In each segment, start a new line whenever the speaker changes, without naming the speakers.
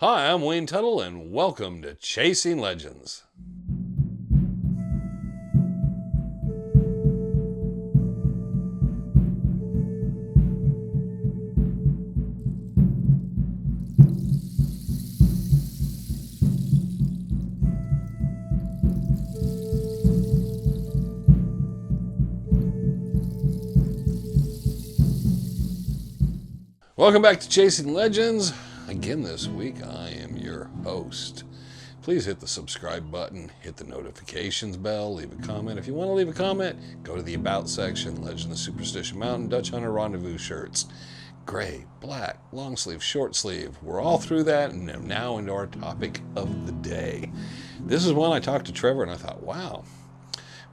Hi, I'm Wayne Tuttle, and welcome to Chasing Legends. Welcome back to Chasing Legends. Again this week, I am your host. Please hit the subscribe button, hit the notifications bell, leave a comment. If you want to leave a comment, go to the About section, Legend of Superstition Mountain, Dutch Hunter Rendezvous shirts. Gray, black, long sleeve, short sleeve. We're all through that, and now into our topic of the day. This is one I talked to Trevor, and I thought, wow,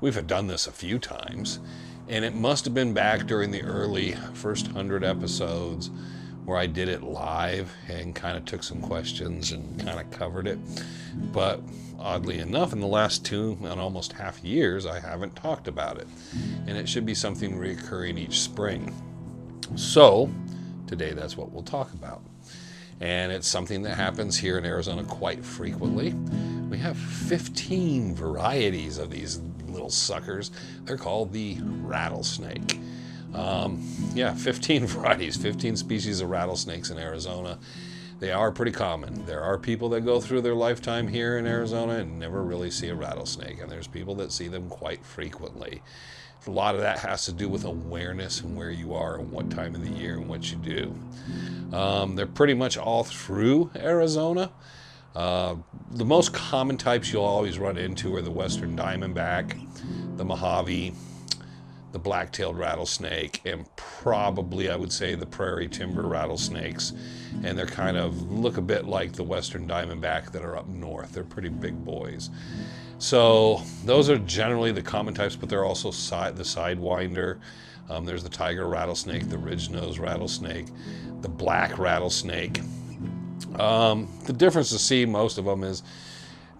we've done this a few times. And it must have been back during the early first 100 episodes where I did it live and kind of took some questions and kind of covered it. But oddly enough, in the last 2 and almost half years, I haven't talked about it. And it should be something recurring each spring. So today, that's what we'll talk about. And it's something that happens here in Arizona quite frequently. We have 15 varieties of these little suckers. They're called the rattlesnake. 15 varieties, 15 species of rattlesnakes in Arizona. They are pretty common. There are people that go through their lifetime here in Arizona and never really see a rattlesnake, and there's people that see them quite frequently. A lot of that has to do with awareness and where you are and what time of the year and what you do. They're pretty much all through Arizona. The most common types you'll always run into are the western diamondback, the Mojave, the black-tailed rattlesnake, and probably I would say the prairie timber rattlesnakes. And they're kind of look a bit like the western diamondback that are up north. They're pretty big boys. So those are generally the common types, but they're also the sidewinder. There's the tiger rattlesnake, the ridge-nosed rattlesnake, the black rattlesnake. The difference to see most of them is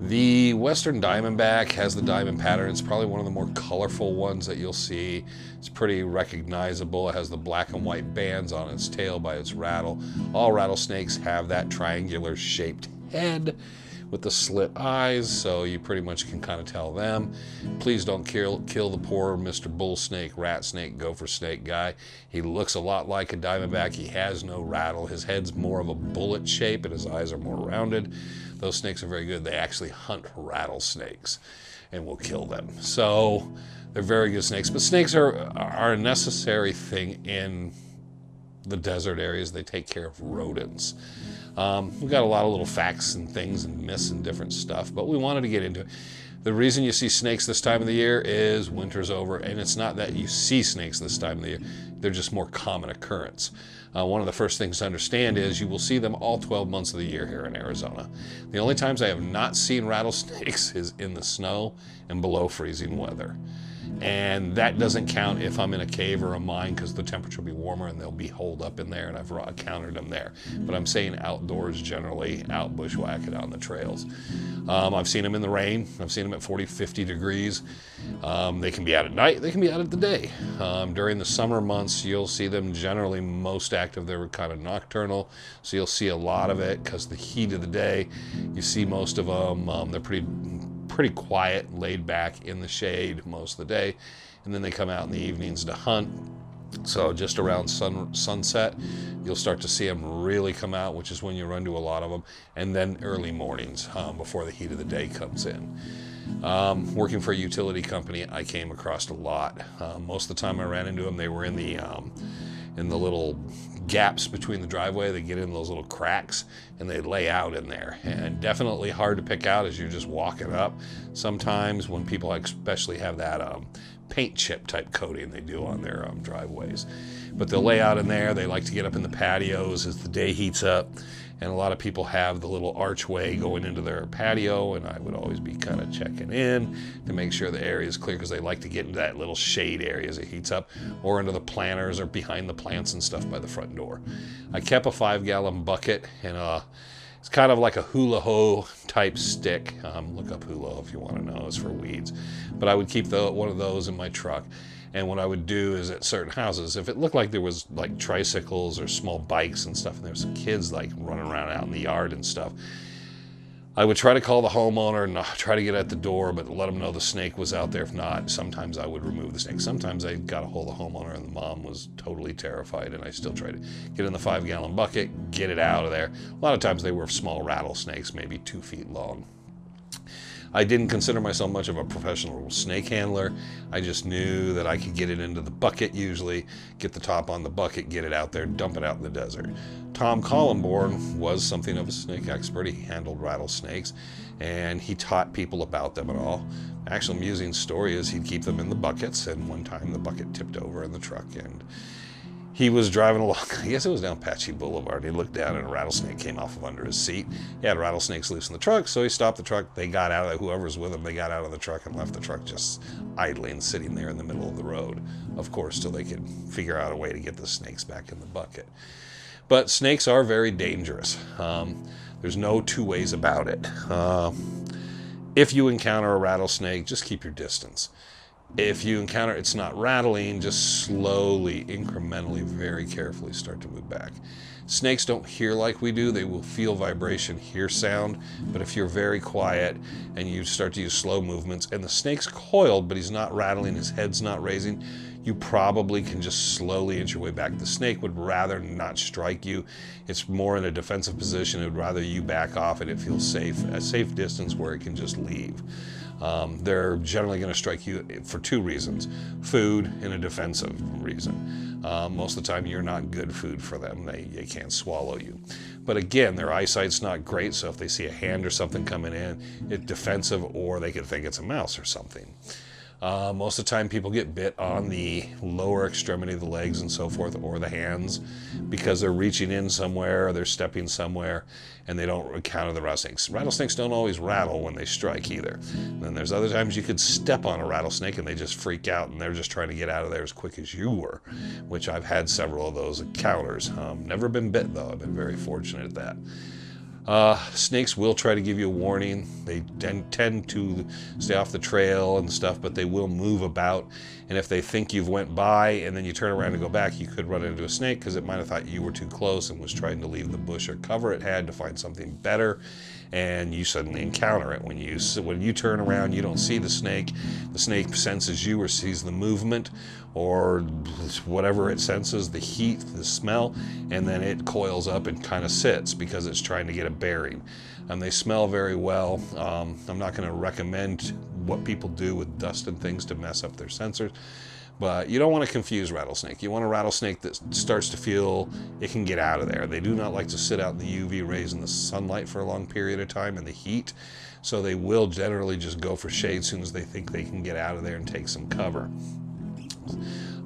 the western diamondback has the diamond pattern. It's probably one of the more colorful ones that you'll see. It's pretty recognizable. It has the black and white bands on its tail by its rattle. All rattlesnakes have that triangular shaped head with the slit eyes, so you pretty much can kind of tell them. Please don't kill the poor Mr. Bull snake, rat snake, gopher snake guy. He looks a lot like a diamondback. He has no rattle. His head's more of a bullet shape and his eyes are more rounded. Those snakes are very good. They actually hunt rattlesnakes and will kill them. So they're very good snakes. But snakes are a necessary thing in the desert areas. They take care of rodents. We've got a lot of little facts and things and myths and different stuff, but we wanted to get into it. The reason you see snakes this time of the year is winter's over, and it's not that you see snakes this time of the year. They're just more common occurrence. One of the first things to understand is you will see them all 12 months of the year here in Arizona. The only times I have not seen rattlesnakes is in the snow and below freezing weather. And that doesn't count if I'm in a cave or a mine, because the temperature will be warmer and they'll be holed up in there, and I've encountered them there. But I'm saying outdoors generally, out bushwhacking on the trails. I've seen them in the rain. I've seen them at 40, 50 degrees. They can be out at night. They can be out at the day. During the summer months, you'll see them generally most active. They're kind of nocturnal, so you'll see a lot of it because the heat of the day, you see most of them. They're pretty quiet, laid back in the shade most of the day, and then they come out in the evenings to hunt. So just around sunset, you'll start to see them really come out, which is when you run to a lot of them, and then early mornings before the heat of the day comes in. Working for a utility company, I came across a lot. Most of the time I ran into them, they were in the little gaps between the driveway. They get in those little cracks and they lay out in there, and definitely hard to pick out as you're just walking up. Sometimes when people especially have that paint chip type coating they do on their driveways, but they'll lay out in there. They like to get up in the patios as the day heats up, and a lot of people have the little archway going into their patio, and I would always be kind of checking in to make sure the area is clear, because they like to get into that little shade area as it heats up, or into the planters or behind the plants and stuff by the front door. I kept a 5-gallon bucket, and it's kind of like a hula hoe type stick. Look up hula if you want to know. It's for weeds. But I would keep one of those in my truck. And what I would do is at certain houses, if it looked like there was like tricycles or small bikes and stuff, and there was kids like running around out in the yard and stuff, I would try to call the homeowner and try to get at the door, but let them know the snake was out there. If not, sometimes I would remove the snake. Sometimes I got a hold of the homeowner and the mom was totally terrified, and I still tried to get in the 5-gallon bucket, get it out of there. A lot of times they were small rattlesnakes, maybe 2 feet long. I didn't consider myself much of a professional snake handler. I just knew that I could get it into the bucket usually, get the top on the bucket, get it out there, dump it out in the desert. Tom Collenborn was something of a snake expert. He handled rattlesnakes, and he taught people about them and all. Actual amusing story is he'd keep them in the buckets, and one time the bucket tipped over in the truck, and he was driving along, I guess it was down Apache Boulevard. He looked down and a rattlesnake came off of under his seat. He had rattlesnakes loose in the truck, so he stopped the truck. They got out of it, whoever's with him, they got out of the truck and left the truck just idling, sitting there in the middle of the road, of course, till they could figure out a way to get the snakes back in the bucket. But snakes are very dangerous. There's no two ways about it. If you encounter a rattlesnake, just keep your distance. If you encounter it's not rattling, just slowly, incrementally, very carefully start to move back. Snakes don't hear like we do. They will feel vibration, hear sound. But if you're very quiet and you start to use slow movements and the snake's coiled, but he's not rattling, his head's not raising, you probably can just slowly inch your way back. The snake would rather not strike you. It's more in a defensive position. It would rather you back off and it feels safe, a safe distance where it can just leave. They're generally going to strike you for 2 reasons: food and a defensive reason. Most of the time you're not good food for them. They can't swallow you. But again, their eyesight's not great, so if they see a hand or something coming in, it's defensive, or they could think it's a mouse or something. Most of the time people get bit on the lower extremity of the legs and so forth, or the hands, because they're reaching in somewhere or they're stepping somewhere and they don't encounter the rattlesnakes. Rattlesnakes don't always rattle when they strike either. And then there's other times you could step on a rattlesnake and they just freak out and they're just trying to get out of there as quick as you were, which I've had several of those encounters. Never been bit though. I've been very fortunate at that. Snakes will try to give you a warning. They tend to stay off the trail and stuff, but they will move about. And if they think you've went by and then you turn around and go back, you could run into a snake because it might have thought you were too close and was trying to leave the bush or cover it had to find something better, and you suddenly encounter it. When you turn around, you don't see the snake. The snake senses you or sees the movement or whatever it senses, the heat, the smell, and then it coils up and kind of sits because it's trying to get a bearing. And they smell very well. I'm not going to recommend what people do with dust and things to mess up their sensors, but you don't want to confuse rattlesnake. You want a rattlesnake that starts to feel it can get out of there. They do not like to sit out in the UV rays in the sunlight for a long period of time and the heat, so they will generally just go for shade as soon as they think they can get out of there and take some cover.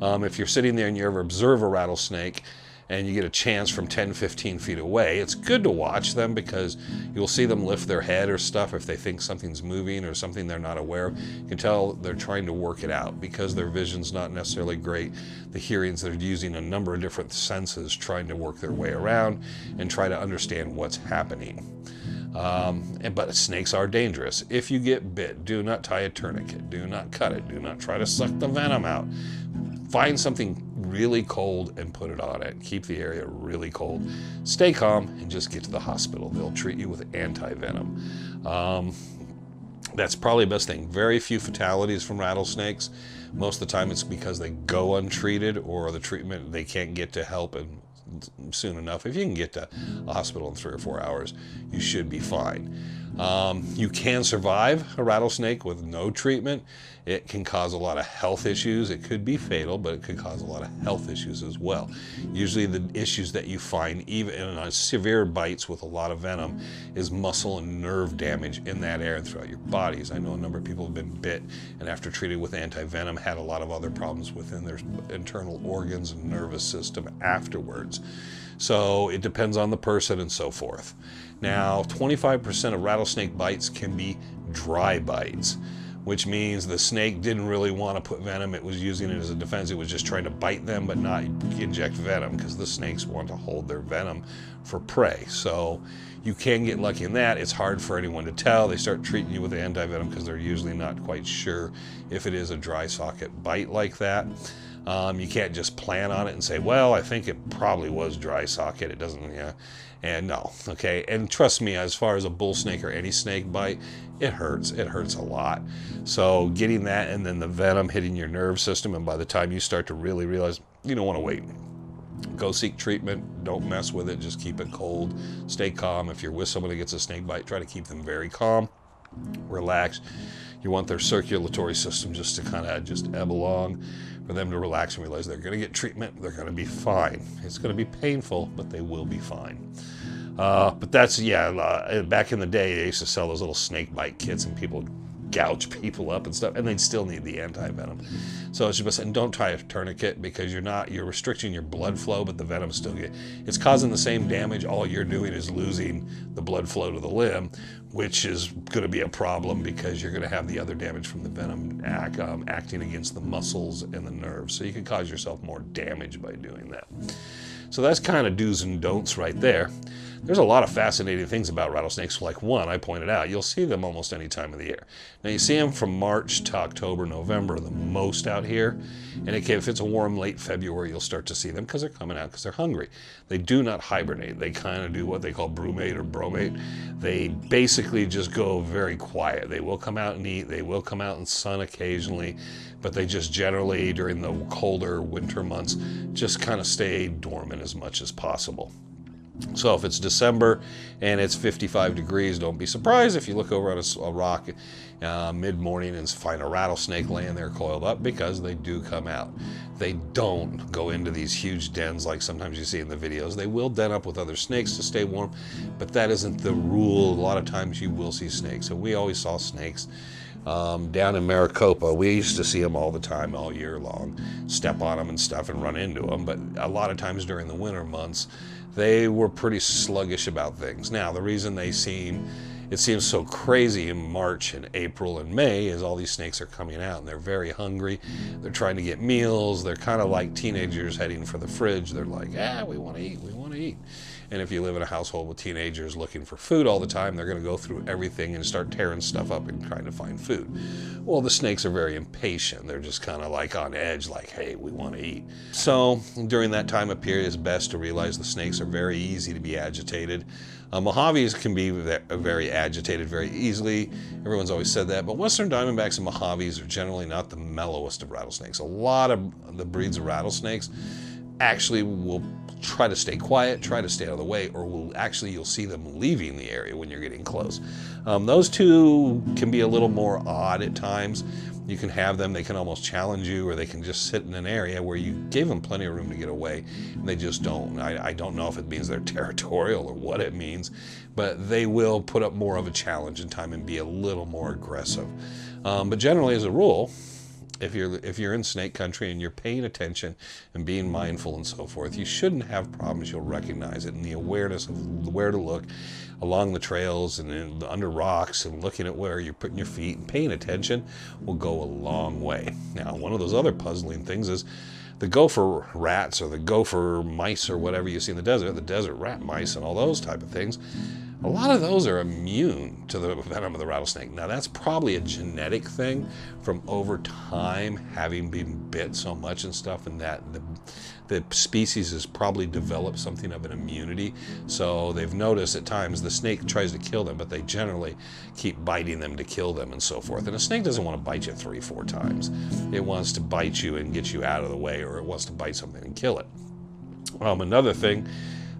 If you're sitting there and you ever observe a rattlesnake and you get a chance from 10-15 feet away, it's good to watch them because you'll see them lift their head or stuff if they think something's moving or something they're not aware of. You can tell they're trying to work it out because their vision's not necessarily great. The hearings, they're using a number of different senses trying to work their way around and try to understand what's happening. But snakes are dangerous. If you get bit, do not tie a tourniquet. Do not cut it. Do not try to suck the venom out. Find something really cold and put it on it. Keep the area really cold. Stay calm and just get to the hospital. They'll treat you with anti-venom. That's probably the best thing. Very few fatalities from rattlesnakes. Most of the time it's because they go untreated or the treatment they can't get to help and soon enough. If you can get to a hospital in 3 or 4 hours, you should be fine. You can survive a rattlesnake with no treatment. It can cause a lot of health issues. It could be fatal, but it could cause a lot of health issues as well. Usually the issues that you find even in severe bites with a lot of venom is muscle and nerve damage in that area and throughout your bodies. I know a number of people have been bit and after treated with anti-venom had a lot of other problems within their internal organs and nervous system afterwards. So it depends on the person and so forth. Now, 25% of rattlesnake bites can be dry bites, which means the snake didn't really want to put venom. It was using it as a defense. It was just trying to bite them, but not inject venom, because the snakes want to hold their venom for prey. So you can get lucky in that. It's hard for anyone to tell. They start treating you with anti-venom because they're usually not quite sure if it is a dry socket bite like that. You can't just plan on it and say, well, I think it probably was dry socket. It doesn't, yeah. And no, okay. And trust me, as far as a bull snake or any snake bite, it hurts. It hurts a lot. So getting that and then the venom hitting your nerve system, and by the time you start to really realize, you don't want to wait. Go seek treatment. Don't mess with it. Just keep it cold. Stay calm. If you're with someone that gets a snake bite, try to keep them very calm, relaxed. You want their circulatory system just to kind of just ebb along, for them to relax and realize they're going to get treatment. They're going to be fine. It's going to be painful, but they will be fine. But that's, yeah, back in the day, they used to sell those little snake bite kits, and people gouge people up and stuff, and they'd still need the anti-venom. So it's just saying, don't try a tourniquet, because you're restricting your blood flow, but the venom still it's causing the same damage. All you're doing is losing the blood flow to the limb, which is going to be a problem, because you're going to have the other damage from the venom acting against the muscles and the nerves. So you can cause yourself more damage by doing that. So that's kind of do's and don'ts right there. There's a lot of fascinating things about rattlesnakes. Like one, I pointed out, you'll see them almost any time of the year. Now you see them from March to October, November, the most out here. And if it's a warm late February, you'll start to see them because they're coming out because they're hungry. They do not hibernate. They kind of do what they call brumate or bromate. They basically just go very quiet. They will come out and eat. They will come out in sun occasionally, but they just generally, during the colder winter months, just kind of stay dormant as much as possible. So if it's December and it's 55 degrees, don't be surprised if you look over on a rock mid-morning and find a rattlesnake laying there coiled up, because they do come out. They don't go into these huge dens like sometimes you see in the videos. They will den up with other snakes to stay warm, but that isn't the rule. A lot of times you will see snakes, and we always saw snakes. Down in Maricopa, we used to see them all the time, all year long, step on them and stuff and run into them. But a lot of times during the winter months, they were pretty sluggish about things. Now, the reason it seems so crazy in March and April and May is all these snakes are coming out and they're very hungry. They're trying to get meals. They're kind of like teenagers heading for the fridge. They're like, we want to eat, we want to eat. And if you live in a household with teenagers looking for food all the time, they're going to go through everything and start tearing stuff up and trying to find food. Well, the snakes are very impatient. They're just kind of like on edge, like, hey, we want to eat. So during that time of period, it's best to realize the snakes are very easy to be agitated. Mojaves can be very agitated very easily. Everyone's always said that, but Western Diamondbacks and Mojaves are generally not the mellowest of rattlesnakes. A lot of the breeds of rattlesnakes actually will try to stay quiet, try to stay out of the way, or you'll see them leaving the area when you're getting close. Those two can be a little more odd at times. You can have them, they can almost challenge you, or they can just sit in an area where you gave them plenty of room to get away, and they just don't. I don't know if it means they're territorial or what it means, but they will put up more of a challenge in time and be a little more aggressive. But generally, as a rule, if you're in snake country and you're paying attention and being mindful and so forth, you shouldn't have problems. You'll recognize it, and the awareness of where to look along the trails and under rocks and looking at where you're putting your feet and paying attention will go a long way. Now, one of those other puzzling things is the gopher rats or the gopher mice or whatever you see in the desert rat mice and all those type of things. A lot of those are immune to the venom of the rattlesnake. Now, that's probably a genetic thing from over time having been bit so much and stuff, and that the species has probably developed something of an immunity. So they've noticed at times the snake tries to kill them, but they generally keep biting them to kill them and so forth. And a snake doesn't want to bite you 3-4 times. It wants to bite you and get you out of the way, or it wants to bite something and kill it. Another thing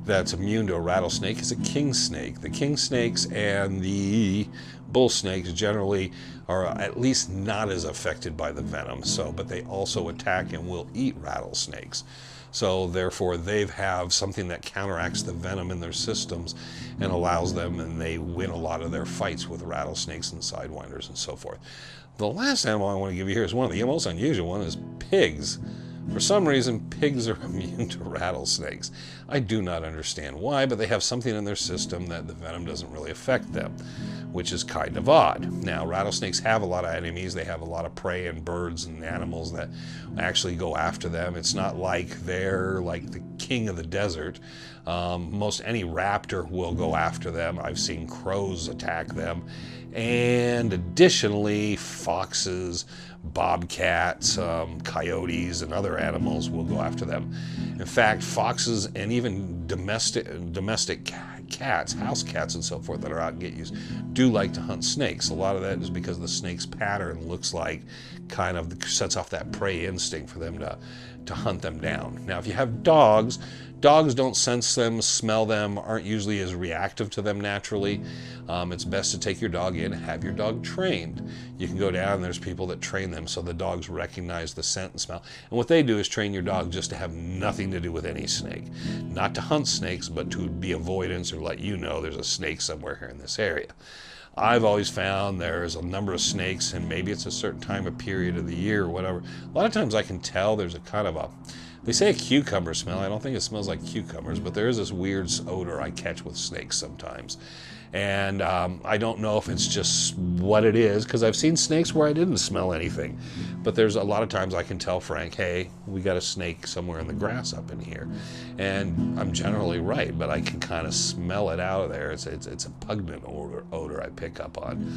that's immune to a rattlesnake is a king snake. The king snakes and the bull snakes generally are at least not as affected by the venom. But they also attack and will eat rattlesnakes. So therefore they have something that counteracts the venom in their systems and allows them, and they win a lot of their fights with rattlesnakes and sidewinders and so forth. The last animal I want to give you here is one of the most unusual one is pigs. For some reason, pigs are immune to rattlesnakes. I do not understand why, but they have something in their system that the venom doesn't really affect them, which is kind of odd. Now, rattlesnakes have a lot of enemies. They have a lot of prey and birds and animals that actually go after them. It's not like they're like the king of the desert. Most any raptor will go after them. I've seen crows attack them. And additionally, foxes, bobcats, coyotes, and other animals will go after them. In fact, foxes and even domestic cats, house cats and so forth that are out and get used, do like to hunt snakes. A lot of that is because the snake's pattern looks like kind of sets off that prey instinct for them to hunt them down. Now, if you have dogs, dogs don't sense them, smell them, aren't usually as reactive to them naturally. It's best to take your dog in, have your dog trained. You can go down, and there's people that train them so the dogs recognize the scent and smell. And what they do is train your dog just to have nothing to do with any snake. Not to hunt snakes, but to be avoidance or let you know there's a snake somewhere here in this area. I've always found there's a number of snakes, and maybe it's a certain time of period of the year or whatever. A lot of times I can tell there's a kind of they say a cucumber smell. I don't think it smells like cucumbers, but there is this weird odor I catch with snakes sometimes. And I don't know if it's just what it is, because I've seen snakes where I didn't smell anything. But there's a lot of times I can tell Frank, hey, we got a snake somewhere in the grass up in here. And I'm generally right, but I can kind of smell it out of there. It's a pungent odor I pick up on.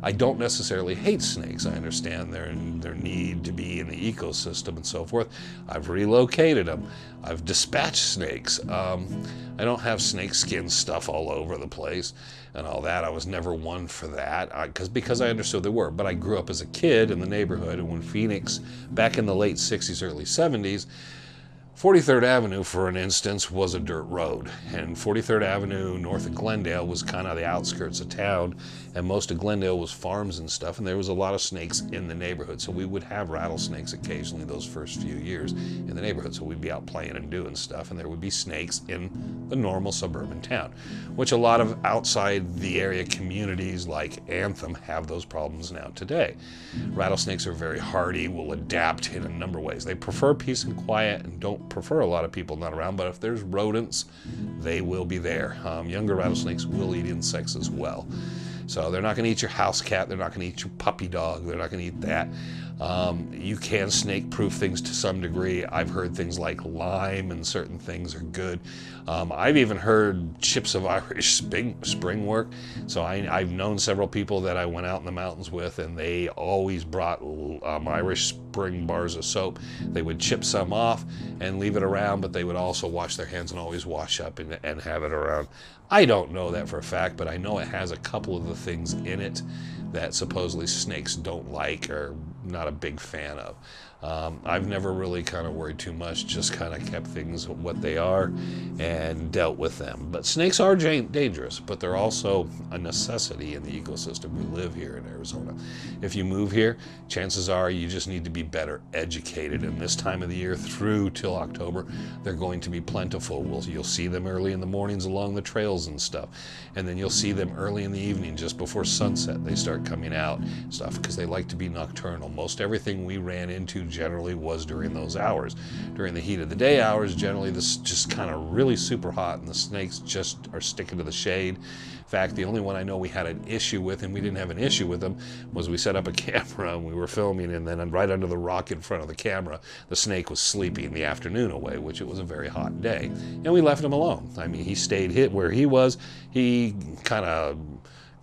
I don't necessarily hate snakes. I understand their need to be in the ecosystem and so forth. I've relocated them. I've dispatched snakes. I don't have snake skin stuff all over the place and all that. I was never one for that because I understood there were. But I grew up as a kid in the neighborhood, and when Phoenix, back in the late 60s, early 70s, 43rd Avenue, for an instance, was a dirt road, and 43rd Avenue north of Glendale was kind of the outskirts of town, and most of Glendale was farms and stuff, and there was a lot of snakes in the neighborhood, so we would have rattlesnakes occasionally those first few years in the neighborhood, so we'd be out playing and doing stuff, and there would be snakes in the normal suburban town, which a lot of outside the area communities like Anthem have those problems now today. Rattlesnakes are very hardy, will adapt in a number of ways. They prefer peace and quiet and don't prefer a lot of people not around, but if there's rodents, they will be there. Younger rattlesnakes will eat insects as well. So they're not going to eat your house cat, they're not going to eat your puppy dog, they're not going to eat that. You can snake-proof things to some degree. I've heard things like lime and certain things are good. I've even heard chips of Irish spring work. So I've known several people that I went out in the mountains with, and they always brought Irish spring bars of soap. They would chip some off and leave it around, but they would also wash their hands and always wash up and have it around. I don't know that for a fact, but I know it has a couple of the things in it that supposedly snakes don't like or not a big fan of. I've never really kind of worried too much, just kind of kept things what they are and dealt with them. But snakes are dangerous, but they're also a necessity in the ecosystem we live here in Arizona. If you move here, chances are you just need to be better educated. And this time of the year through till October, they're going to be plentiful. You'll see them early in the mornings along the trails and stuff. And then you'll see them early in the evening, just before sunset. They start coming out and stuff because they like to be nocturnal. Most everything we ran into generally was during those hours. During the heat of the day hours, generally this just kind of really super hot and the snakes just are sticking to the shade. In fact, the only one I know we had an issue with, and we didn't have an issue with them, was we set up a camera and we were filming, and then right under the rock in front of the camera, the snake was sleeping the afternoon away, which it was a very hot day. And we left him alone. I mean, he stayed hit where he was. He kind of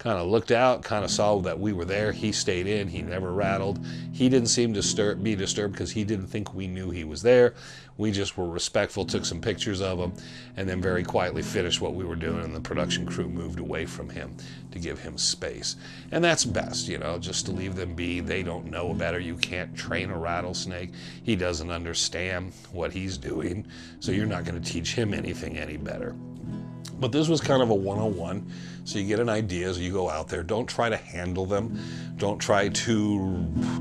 looked out, kind of saw that we were there. He stayed in. He never rattled. He didn't seem to be disturbed because he didn't think we knew he was there. We just were respectful, took some pictures of him, and then very quietly finished what we were doing, and the production crew moved away from him to give him space. And that's best, you know, just to leave them be. They don't know better. You can't train a rattlesnake. He doesn't understand what he's doing, so you're not going to teach him anything any better. But this was kind of a 101, so you get an idea as you go out there. Don't try to handle them. Don't try to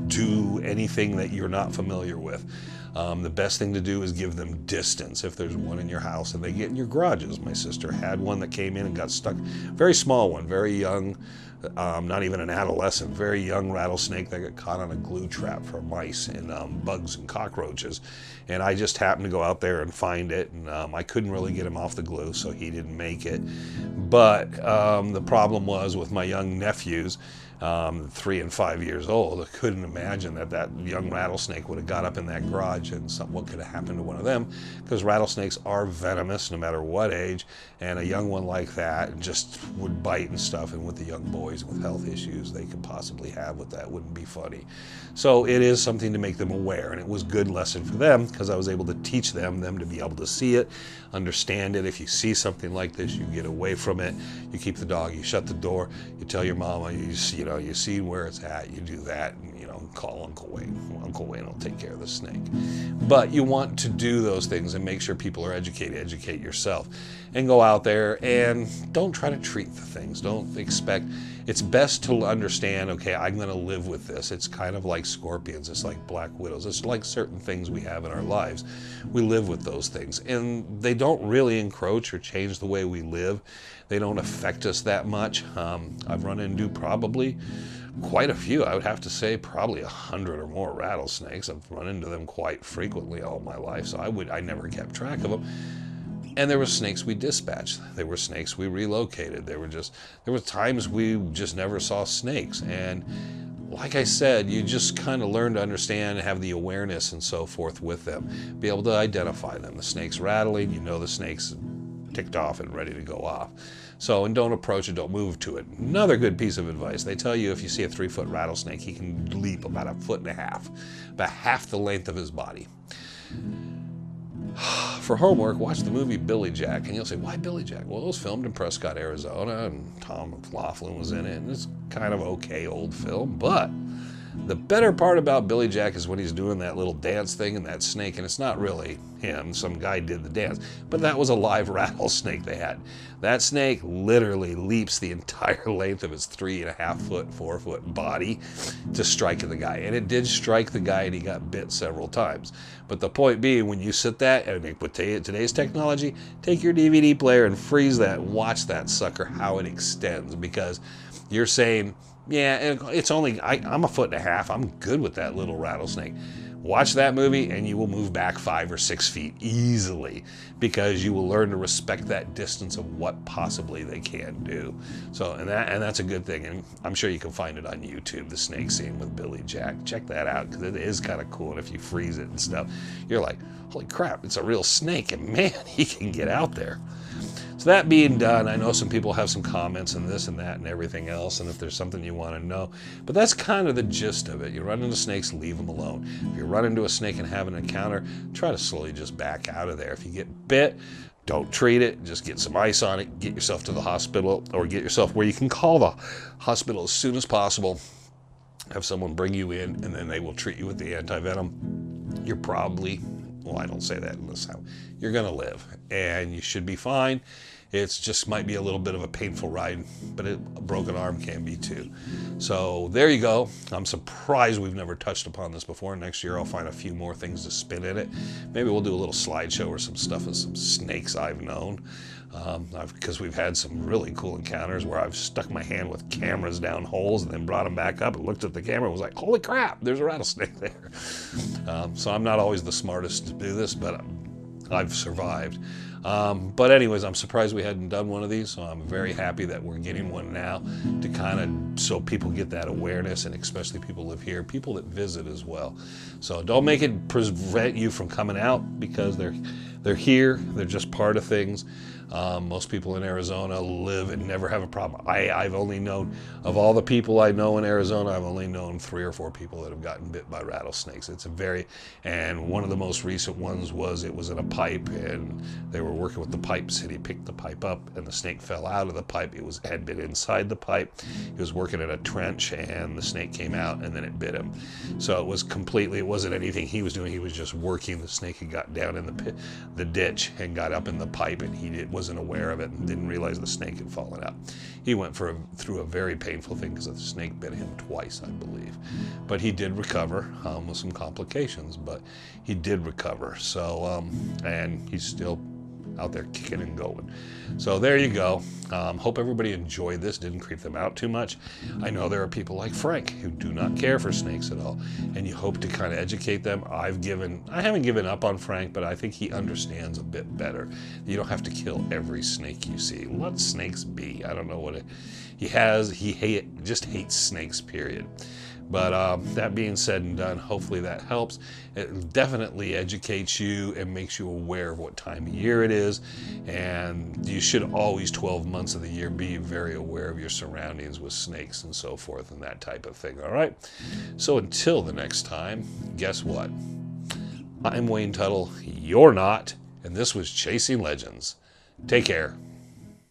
do anything that you're not familiar with. The best thing to do is give them distance. If there's one in your house and they get in your garages. My sister had one that came in and got stuck. Very small one, very young, not even an adolescent, very young rattlesnake that got caught on a glue trap for mice and bugs and cockroaches. And I just happened to go out there and find it, and I couldn't really get him off the glue, so he didn't make it. But the problem was with my young nephews, 3 and 5 years old, I couldn't imagine that that young rattlesnake would have got up in that garage and what could have happened to one of them, because rattlesnakes are venomous no matter what age, and a young one like that just would bite and stuff, and with the young boys with health issues they could possibly have with that, wouldn't be funny. So it is something to make them aware, and it was a good lesson for them because I was able to teach them to be able to see it, understand it. If you see something like this, you get away from it, you keep the dog, you shut the door, you tell your mama, you see where it's at, you do that, and call Uncle Wayne. Uncle Wayne will take care of the snake. But you want to do those things and make sure people are educated. Educate yourself and go out there and don't try to treat the things. Don't expect. It's best to understand, okay, I'm going to live with this. It's kind of like scorpions. It's like black widows. It's like certain things we have in our lives. We live with those things, and they don't really encroach or change the way we live. They don't affect us that much. I've run into probably quite a few. I would have to say probably 100 or more rattlesnakes. I've run into them quite frequently all my life, so I never kept track of them. And there were snakes we dispatched. There were snakes we relocated. There were times we just never saw snakes. And like I said, you just kind of learn to understand and have the awareness and so forth with them. Be able to identify them. The snake's rattling, the snake's ticked off and ready to go off. So, and don't approach it, don't move to it. Another good piece of advice. They tell you if you see a 3-foot rattlesnake, he can leap about 1.5 feet, about half the length of his body. For homework, watch the movie Billy Jack, and you'll say, why Billy Jack? Well, it was filmed in Prescott, Arizona, and Tom McLaughlin was in it, and it's kind of okay old film, but the better part about Billy Jack is when he's doing that little dance thing and that snake, and it's not really him, some guy did the dance, but that was a live rattlesnake they had. That snake literally leaps the entire length of his 3.5 foot, 4 foot body to strike the guy, and it did strike the guy, and he got bit several times. But the point being, when you sit that, and with today's technology, take your DVD player and freeze that and watch that sucker, how it extends, because you're saying, yeah, it's only, I'm 1.5 feet. I'm good with that little rattlesnake. Watch that movie and you will move back 5 or 6 feet easily, because you will learn to respect that distance of what possibly they can do. So, and that's a good thing. And I'm sure you can find it on YouTube, the snake scene with Billy Jack. Check that out, because it is kind of cool. And if you freeze it and stuff, you're like, holy crap, it's a real snake, and man, he can get out there. So that being done, I know some people have some comments and this and that and everything else, and if there's something you want to know, but that's kind of the gist of it. You run into snakes, leave them alone. If you run into a snake and have an encounter, try to slowly just back out of there. If you get bit, don't treat it, just get some ice on it, get yourself to the hospital, or get yourself where you can call the hospital as soon as possible, have someone bring you in, and then they will treat you with the anti-venom. You're probably, well, I don't say that in this house, you're going to live, and you should be fine. It's just might be a little bit of a painful ride, but a broken arm can be too. So there you go. I'm surprised we've never touched upon this before. Next year I'll find a few more things to spin in it. Maybe we'll do a little slideshow or some stuff with some snakes I've known. Because we've had some really cool encounters where I've stuck my hand with cameras down holes and then brought them back up and looked at the camera and was like, holy crap, there's a rattlesnake there. So I'm not always the smartest to do this, but I've survived. But anyways, I'm surprised we hadn't done one of these, so I'm very happy that we're getting one now to kind of, so people get that awareness, and especially people live here, people that visit as well. So don't make it prevent you from coming out, because they're here, they're just part of things. Most people in Arizona live and never have a problem. I've only known, of all the people I know in Arizona, I've only known 3 or 4 people that have gotten bit by rattlesnakes. And one of the most recent ones was, it was in a pipe, and they were working with the pipes, and he picked the pipe up, and the snake fell out of the pipe. Had been inside the pipe. He was working in a trench, and the snake came out, and then it bit him. So it wasn't anything he was doing. He was just working. The snake had got down in the ditch and got up in the pipe, and he wasn't aware of it and didn't realize the snake had fallen out. He went through a very painful thing, because the snake bit him twice, I believe. But he did recover with some complications, but he did recover. So, and he's still out there kicking and going. So there you go. Hope everybody enjoyed this, didn't creep them out too much. I know there are people like Frank who do not care for snakes at all, and you hope to kind of educate them. I haven't given up on Frank, but I think he understands a bit better. You don't have to kill every snake you see. Let snakes be. I don't know what he just hates snakes, period. But that being said and done, hopefully that helps. It definitely educates you and makes you aware of what time of year it is. And you should always, 12 months of the year, be very aware of your surroundings with snakes and so forth and that type of thing, all right? So until the next time, guess what? I'm Wayne Tuttle, you're not, and this was Chasing Legends. Take care.